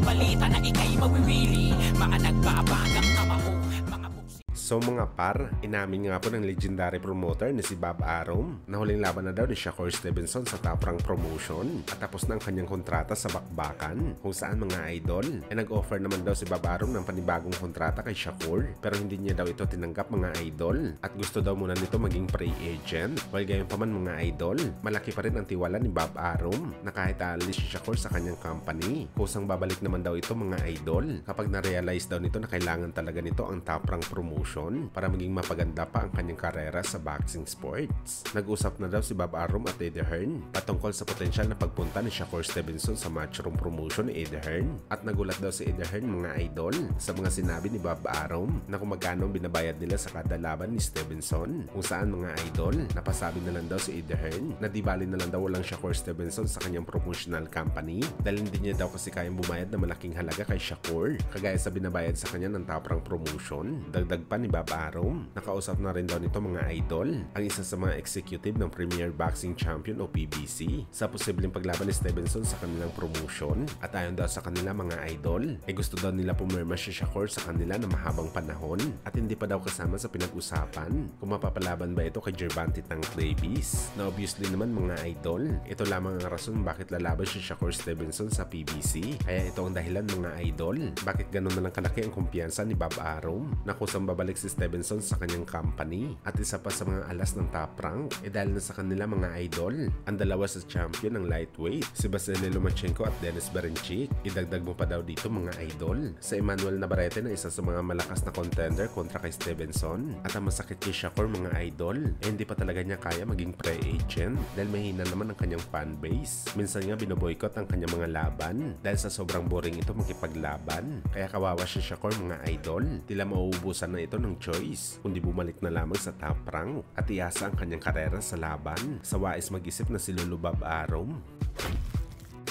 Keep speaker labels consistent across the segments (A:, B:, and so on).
A: balita na ika'y mawiwili. Mga nagbabagang kamao, mga
B: So mga par, inamin nga po ng legendary promoter na si Bob Arum na huling laban na daw ni Shakur Stevenson sa Top Rank Promotion at tapos na ang kanyang kontrata sa bakbakan, kung saan mga idol ay nag-offer naman daw si Bob Arum ng panibagong kontrata kay Shakur, pero hindi niya daw ito tinanggap mga idol at gusto daw muna nito maging free agent. While gayon pa man mga idol, malaki pa rin ang tiwala ni Bob Arum na kahit aalis si Shakur sa kanyang company, kusang babalik naman daw ito mga idol kapag na-realize daw nito na kailangan talaga nito ang Top Rank Promotion para maging mapaganda pa ang kanyang karera sa boxing sports. Nag-usap na daw si Bob Arum at Eddie Hearn patungkol sa potensyal na pagpunta ni Shakur Stevenson sa Matchroom Promotion ni Eddie Hearn, at nagulat daw si Eddie Hearn mga idol sa mga sinabi ni Bob Arum na kung magkano binabayad nila sa kada laban ni Stevenson, kung saan mga idol napasabi na lang daw si Eddie Hearn na di bali na lang daw walang Shakur Stevenson sa kanyang promotional company dahil hindi niya daw kasi kayang bumayad na malaking halaga kay Shakur kagaya sa binabayad sa kanya ng Top Rank Promotion. Dagdag pa ni Bob Arum, nakausap na rin daw nito mga idol ang isa sa mga executive ng Premier Boxing Champion o PBC sa posibleng paglaban ni Stevenson sa kanilang promotion, at ayon daw sa kanila mga idol ay gusto daw nila pumirma si Shakur sa kanila na mahabang panahon at hindi pa daw kasama sa pinag-usapan kung mapapalaban ba ito kay Gervonta Tank Davis, na obviously naman mga idol ito lamang ang rason bakit lalaban si Shakur Stevenson sa PBC, kaya ito ang dahilan mga idol bakit ganun na lang kalaki ang kumpiyansa ni Bob Arum na kusang babalik si Stevenson sa kanyang company. At isa pa sa mga alas ng Top Rank dahil na sa kanila mga idol ang dalawa sa champion ng lightweight, si Vasily Lomachenko at Denis Berinchyk. Idagdag mo pa daw dito mga idol sa Emmanuel Navarrete na isa sa mga malakas na contender kontra kay Stevenson, at ang masakit kay Shakur mga idol hindi pa talaga niya kaya maging pre-agent dahil mahina naman ang kanyang fanbase. Minsan nga binoboykot ang kanyang mga laban dahil sa sobrang boring ito makipaglaban, kaya kawawa si Shakur mga idol, tila mauubusan na ito ng choice kundi bumalik na lamang sa Top Rank at iasa ang kanyang karera sa laban sa wais mag-isip na si Lolo Bob Arum.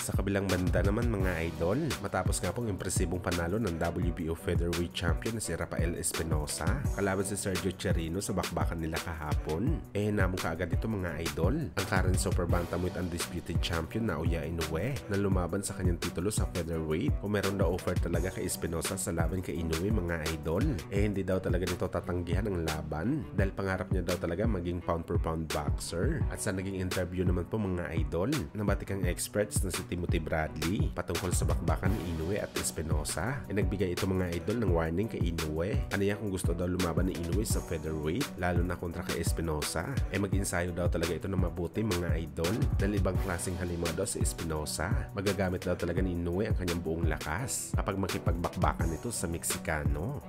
B: Sa kabilang banda naman mga idol, matapos nga pong impresibong panalo ng WBO Featherweight Champion na si Rafael Espinosa kalaban si Sergio Chirino sa bakbakan nila kahapon, hinamon kaagad ito mga idol ang current super bantamweight undisputed champion na Naoya Inoue na lumaban sa kanyang titulo sa featherweight kung meron daw offer talaga kay Espinosa sa laban kay Inoue mga idol. Hindi daw talaga nito tatanggihan ang laban dahil pangarap niya daw talaga maging pound per pound boxer. At sa naging interview naman po mga idol, nabatikang experts na si Timothy Bradley patungkol sa bakbakan ni Inoue at Espinosa, nagbigay ito mga idol ng warning kay Inoue. Aniya kung gusto daw lumaban ni Inoue sa featherweight lalo na kontra kay Espinosa, mag-ensayo daw talaga ito ng mabuti mga idol dahil ibang klaseng halimaw daw si Espinosa. Magagamit daw talaga ni Inoue ang kanyang buong lakas kapag makipagbakbakan ito sa Meksikano.